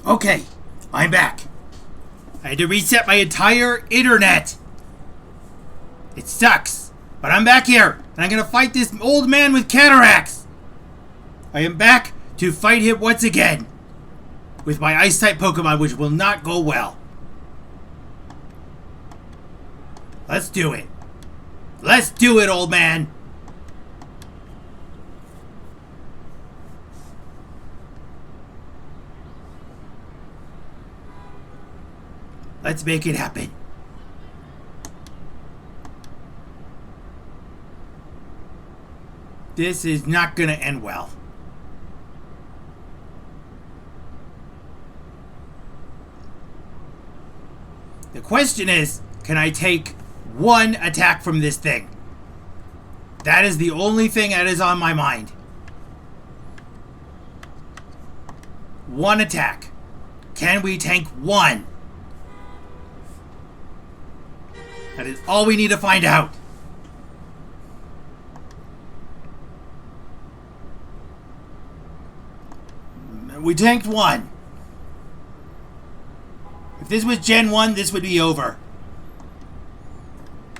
Okay, I'm back. I had to reset my entire internet. It sucks, but I'm back here, and I'm gonna fight this old man with cataracts. I am back to fight him once again with my Ice-type Pokemon, which will not go well. Let's do it. Let's do it, old man. Let's make it happen. This is not gonna end well. The question is, can I take one attack from this thing? That is the only thing that is on my mind. One attack. Can we tank one? That is all we need to find out. We tanked one. If this was Gen 1, this would be over.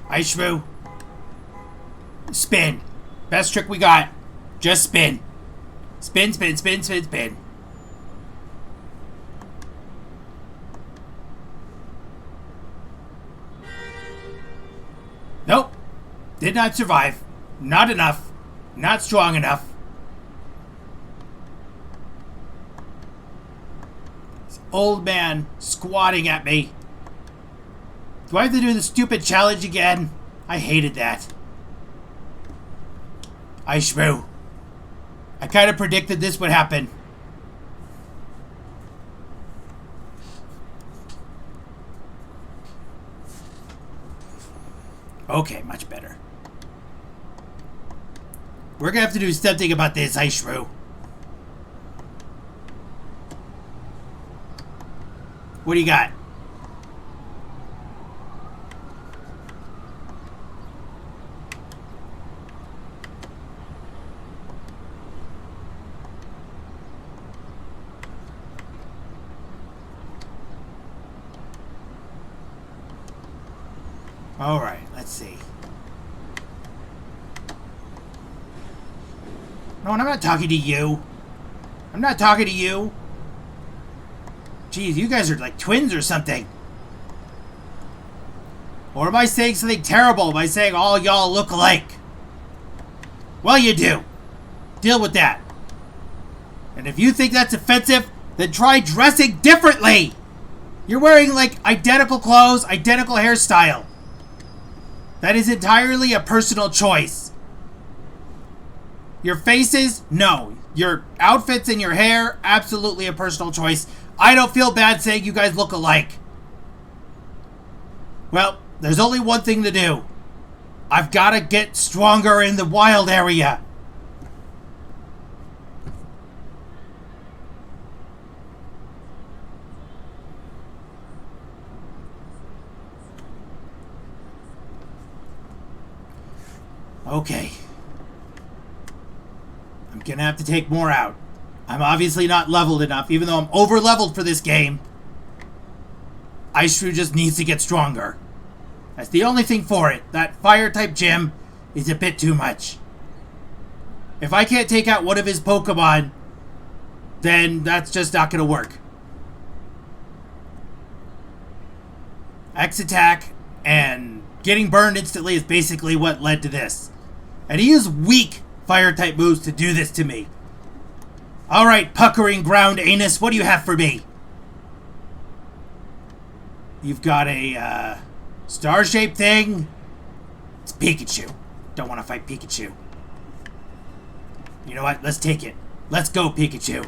Ice Shrew. Spin. Best trick we got. Just spin. Spin, spin, spin, spin, spin. Nope. Did not survive. Not enough. Not strong enough. This old man squatting at me. Do I have to do the stupid challenge again? I hated that. Ice Shrew. I kind of predicted this would happen. Okay, much better. We're gonna have to do something about this, Ice Shrew. What do you got? All right, let's see. No, I'm not talking to you. I'm not talking to you. Jeez, you guys are like twins or something. Or am I saying something terrible by saying all y'all look alike? Well, you do. Deal with that. And if you think that's offensive, then try dressing differently. You're wearing like identical clothes, identical hairstyle. That is entirely a personal choice. Your faces, no. Your outfits and your hair, absolutely a personal choice. I don't feel bad saying you guys look alike. Well, there's only one thing to do. I've got to get stronger in the wild area. Okay. I'm gonna have to take more out. I'm obviously not leveled enough, even though I'm over-leveled for this game. Ice Shrew just needs to get stronger. That's the only thing for it. That Fire-type gym is a bit too much. If I can't take out one of his Pokemon, then that's just not gonna work. X-Attack and getting burned instantly is basically what led to this. And he used weak Fire-type moves to do this to me. Alright, puckering ground anus, what do you have for me? You've got a, star-shaped thing. It's Pikachu. Don't want to fight Pikachu. You know what? Let's take it. Let's go, Pikachu.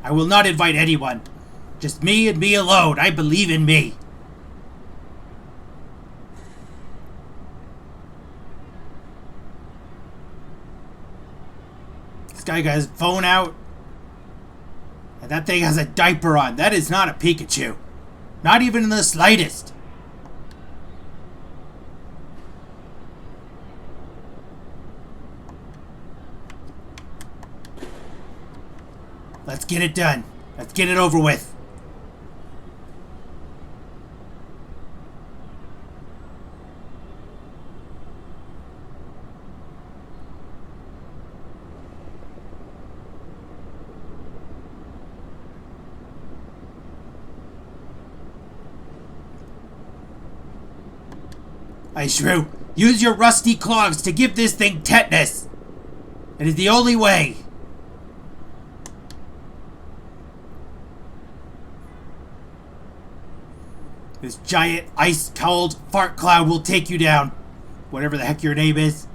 I will not invite anyone. Just me and me alone. I believe in me. This guy got his phone out. And that thing has a diaper on. That is not a Pikachu. Not even in the slightest. Let's get it done. Let's get it over with. Ice Shrew, use your rusty claws to give this thing tetanus. It is the only way. This giant ice-cold fart cloud will take you down. Whatever the heck your name is.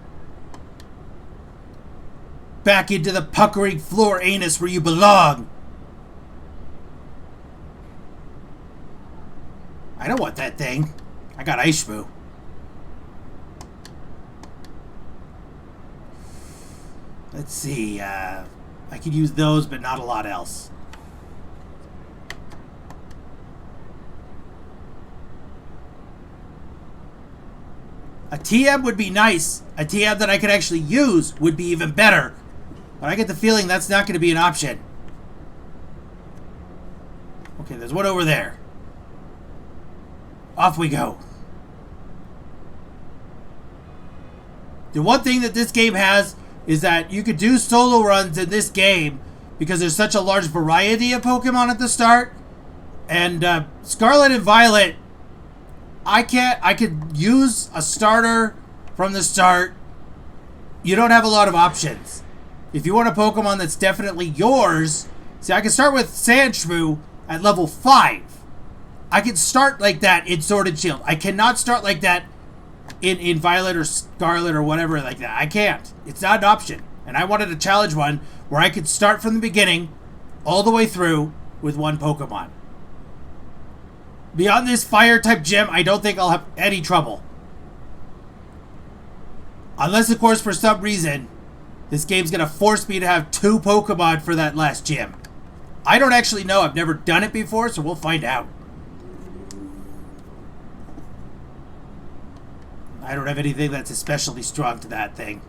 Back into the puckering floor anus where you belong. I don't want that thing. I got Ice Shrew. Let's see. I could use those, but not a lot else. A TM would be nice. A TM that I could actually use would be even better. But I get the feeling that's not going to be an option. Okay, there's one over there. Off we go. The one thing that this game has is that you could do solo runs in this game because there's such a large variety of Pokemon at the start. And Scarlet and Violet, I could use a starter from the start. You don't have a lot of options. If you want a Pokemon that's definitely yours, see, I can start with Sandshrew at level 5. I can start like that in Sword and Shield. I cannot start like that in Violet or Scarlet or whatever like that. I can't. It's not an option. And I wanted a challenge one where I could start from the beginning all the way through with one Pokemon. Beyond this fire-type gym, I don't think I'll have any trouble. Unless, of course, for some reason, this game's going to force me to have 2 Pokemon for that last gym. I don't actually know. I've never done it before, so we'll find out. I don't have anything that's especially strong to that thing.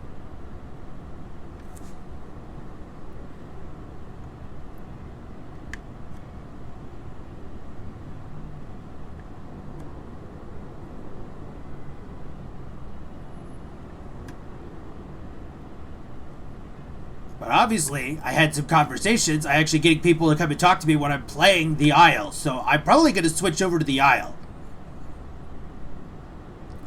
But obviously, I had some conversations. I actually getting people to come and talk to me when I'm playing the Isle. So I'm probably going to switch over to the Isle.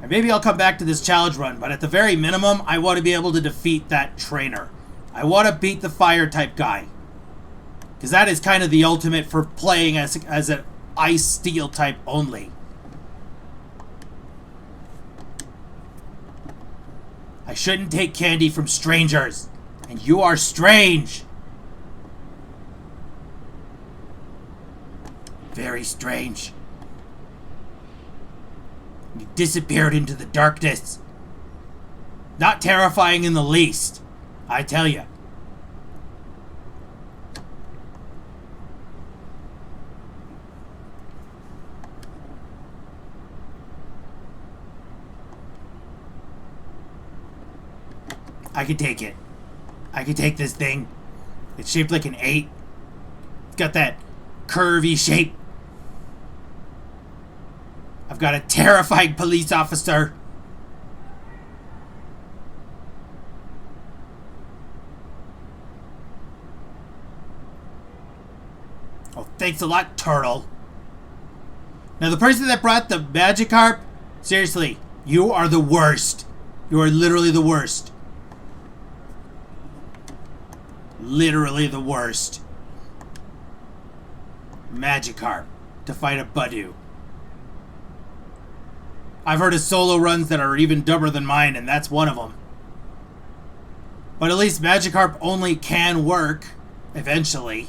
And maybe I'll come back to this challenge run. But at the very minimum, I want to be able to defeat that trainer. I want to beat the fire type guy. Because that is kind of the ultimate for playing as an ice steel type only. I shouldn't take candy from strangers. And you are strange. Very strange. You disappeared into the darkness. Not terrifying in the least, I tell you. I can take it. I can take this thing. It's shaped like an 8. It's got that curvy shape. I've got a terrifying police officer. Oh, thanks a lot, Turtle. Now, the person that brought the Magikarp, seriously, you are the worst. You are literally the worst. Literally the worst. Magikarp to fight a Budew. I've heard of solo runs that are even dumber than mine, and that's one of them. But at least Magikarp only can work eventually.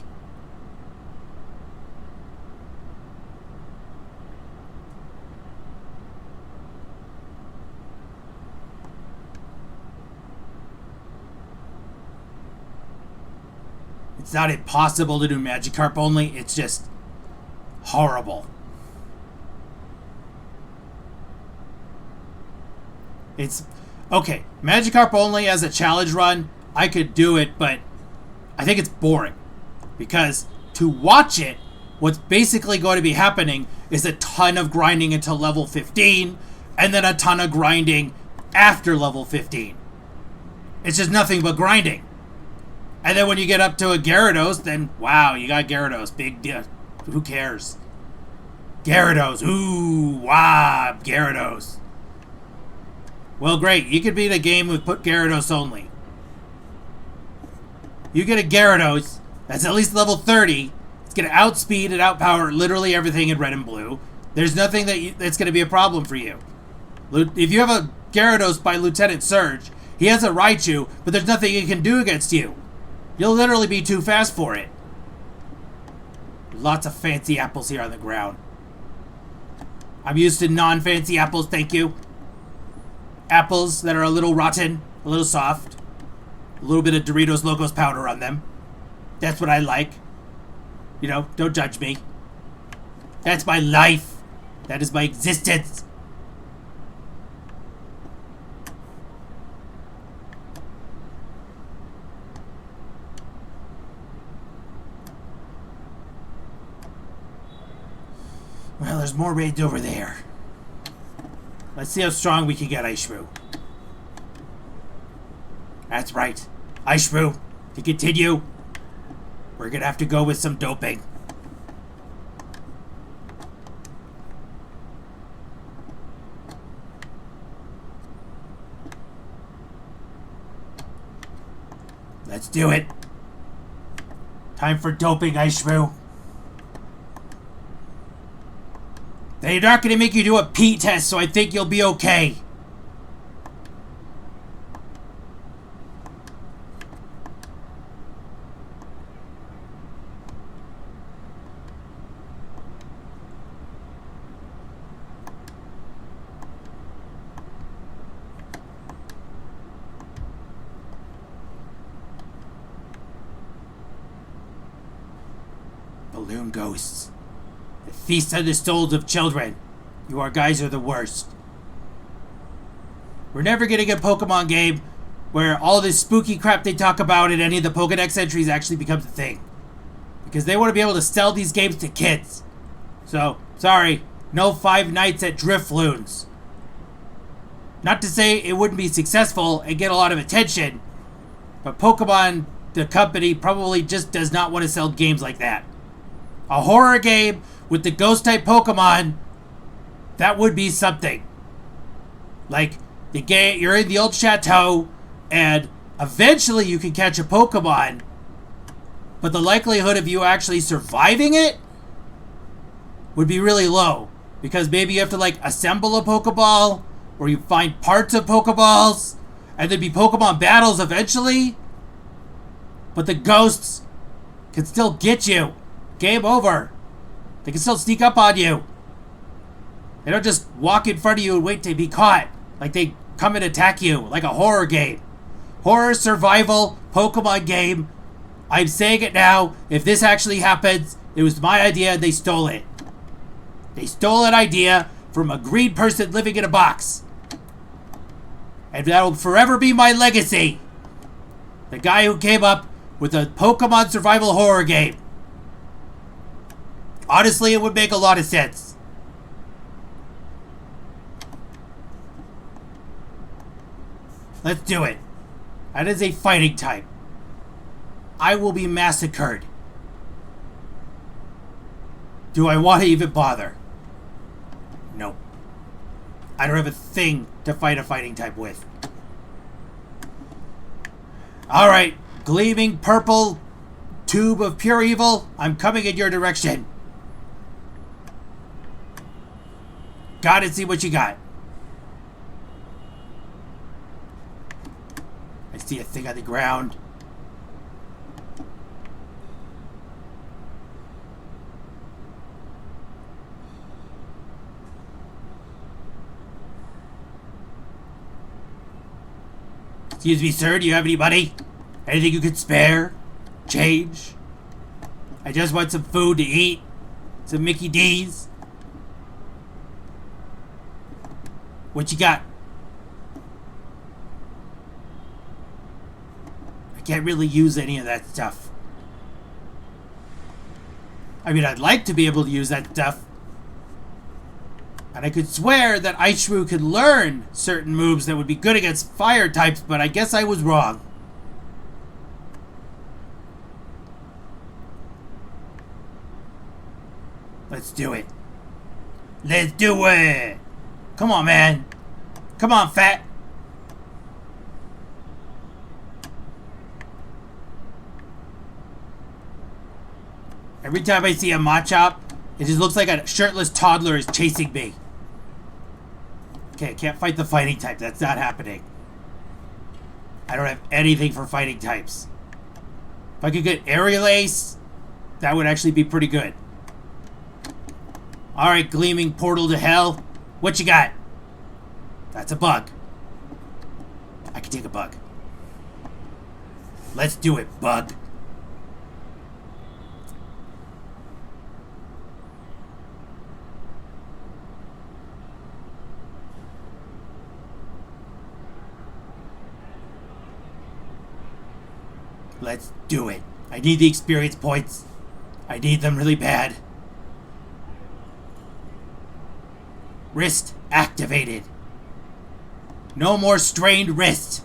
It's not impossible to do Magikarp only, it's just horrible. It's okay, Magikarp only as a challenge run, I could do it, but I think it's boring. Because to watch it, what's basically going to be happening is a ton of grinding until level 15, and then a ton of grinding after level 15. It's just nothing but grinding. And then when you get up to a Gyarados, then wow, you got Gyarados. Big deal. Who cares? Gyarados. Ooh, wow, Gyarados. Well, great. You could beat a game with put Gyarados only. You get a Gyarados that's at least level 30. It's going to outspeed and outpower literally everything in red and blue. There's nothing that's going to be a problem for you. If you have a Gyarados by Lieutenant Surge, he has a Raichu, but there's nothing he can do against you. You'll literally be too fast for it. Lots of fancy apples here on the ground. I'm used to non-fancy apples, thank you. Apples that are a little rotten, a little soft. A little bit of Doritos Locos powder on them. That's what I like. You know, don't judge me. That's my life. That is my existence. Well, there's more raids over there. Let's see how strong we can get Ice Shrew. That's right. Ice Shrew, to continue, we're gonna have to go with some doping. Let's do it. Time for doping, Ice Shrew. They're not gonna make you do a pee test, so I think you'll be okay. Balloon ghosts. The feast on the souls of children. You guys are the worst. We're never gonna get a Pokemon game where all this spooky crap they talk about in any of the Pokedex entries actually becomes a thing. Because they want to be able to sell these games to kids. So, sorry, no 5 Nights at Drifloons. Not to say it wouldn't be successful and get a lot of attention, but Pokemon, the company, probably just does not want to sell games like that. A horror game with the ghost-type Pokemon, that would be something. Like, the game, you're in the old chateau, and eventually you can catch a Pokemon, but the likelihood of you actually surviving it would be really low. Because maybe you have to, like, assemble a Pokeball, or you find parts of Pokeballs, and there'd be Pokemon battles eventually. But the ghosts can still get you. Game over. They can still sneak up on you. They don't just walk in front of you and wait to be caught. Like they come and attack you, like a horror game. Horror survival Pokemon game. I'm saying it now. If this actually happens, it was my idea and they stole it. They stole an idea from a green person living in a box. And that will forever be my legacy. The guy who came up with a Pokemon survival horror game. Honestly, it would make a lot of sense. Let's do it. That is a fighting type. I will be massacred. Do I want to even bother? Nope. I don't have a thing to fight a fighting type with. Alright, gleaming purple tube of pure evil, I'm coming in your direction. Gotta see what you got. I see a thing on the ground. Excuse me, sir, do you have any money? Anything you could spare? Change? I just want some food to eat. Some Mickey D's. What you got? I can't really use any of that stuff. I mean, I'd like to be able to use that stuff. And I could swear that Ice Shrew could learn certain moves that would be good against fire types, but I guess I was wrong. Let's do it. Let's do it! Come on, man. Come on, fat. Every time I see a Machop, it just looks like a shirtless toddler is chasing me. Okay, I can't fight the fighting type. That's not happening. I don't have anything for fighting types. If I could get Aerial Ace, that would actually be pretty good. Alright, Gleaming Portal to Hell. What you got? That's a bug. I can take a bug. Let's do it, bug. Let's do it. I need the experience points. I need them really bad. Wrist activated. No more strained wrist.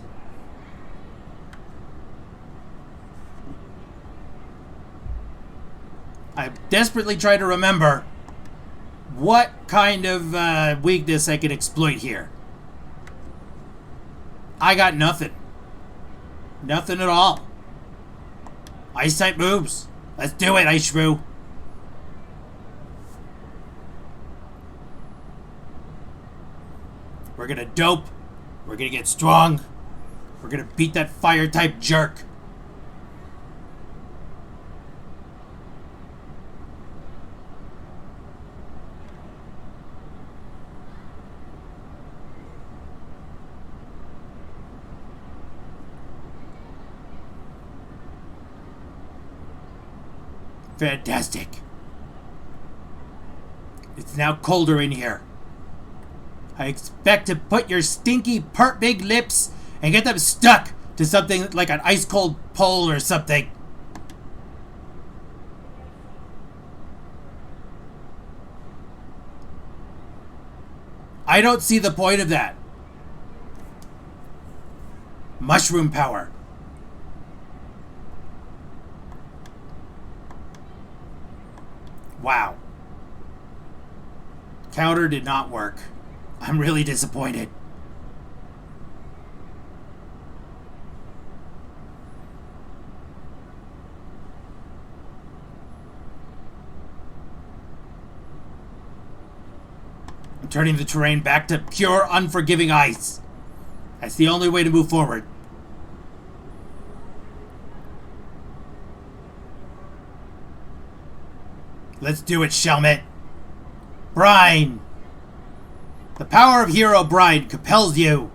I'm desperately trying to remember what kind of weakness I can exploit here. I got nothing. Nothing at all. Ice type moves. Let's do it, Ice Shrew. We're gonna dope. We're gonna get strong. We're gonna beat that fire type jerk. Fantastic. It's now colder in here. I expect to put your stinky pert big lips and get them stuck to something like an ice cold pole or something. I don't see the point of that. Mushroom power. Wow. Counter did not work. I'm really disappointed. I'm turning the terrain back to pure, unforgiving ice. That's the only way to move forward. Let's do it, Shelmet. Brine. The power of Hero Brine compels you.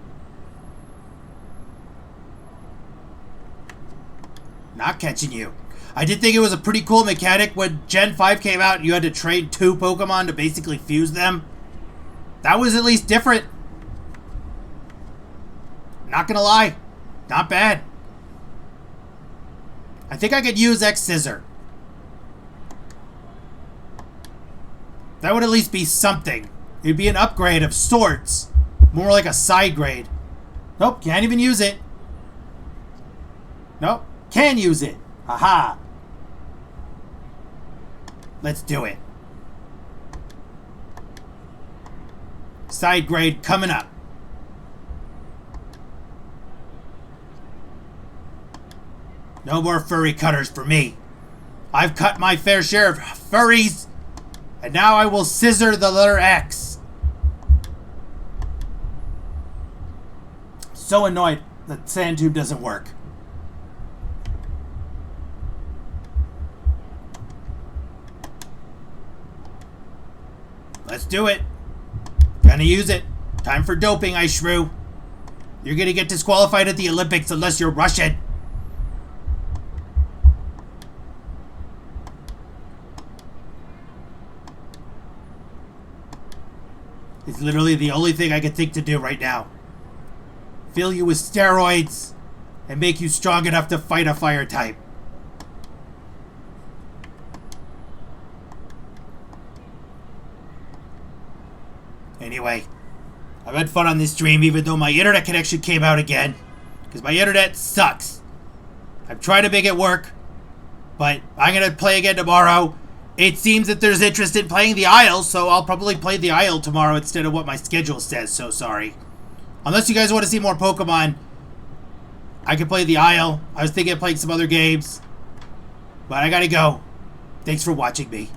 Not catching you. I did think it was a pretty cool mechanic when Gen 5 came out and you had to train 2 Pokemon to basically fuse them. That was at least different. Not gonna lie. Not bad. I think I could use X-Scissor. That would at least be something. It'd be an upgrade of sorts. More like a side grade. Nope, can't even use it. Nope, can use it. Haha. Let's do it. Side grade coming up. No more furry cutters for me. I've cut my fair share of furries. And now I will scissor the letter X. So annoyed that Sand Tube doesn't work. Let's do it. Gonna use it. Time for doping, Ice Shrew. You're gonna get disqualified at the Olympics unless you're Russian. It's literally the only thing I can think to do right now. Fill you with steroids and make you strong enough to fight a fire type. Anyway, I've had fun on this stream even though my internet connection came out again. Because my internet sucks. I've tried to make it work. But I'm going to play again tomorrow. It seems that there's interest in playing the Isle, so I'll probably play the Isle tomorrow instead of what my schedule says, so sorry. Unless you guys want to see more Pokemon, I can play the Isle. I was thinking of playing some other games, but I gotta go. Thanks for watching me.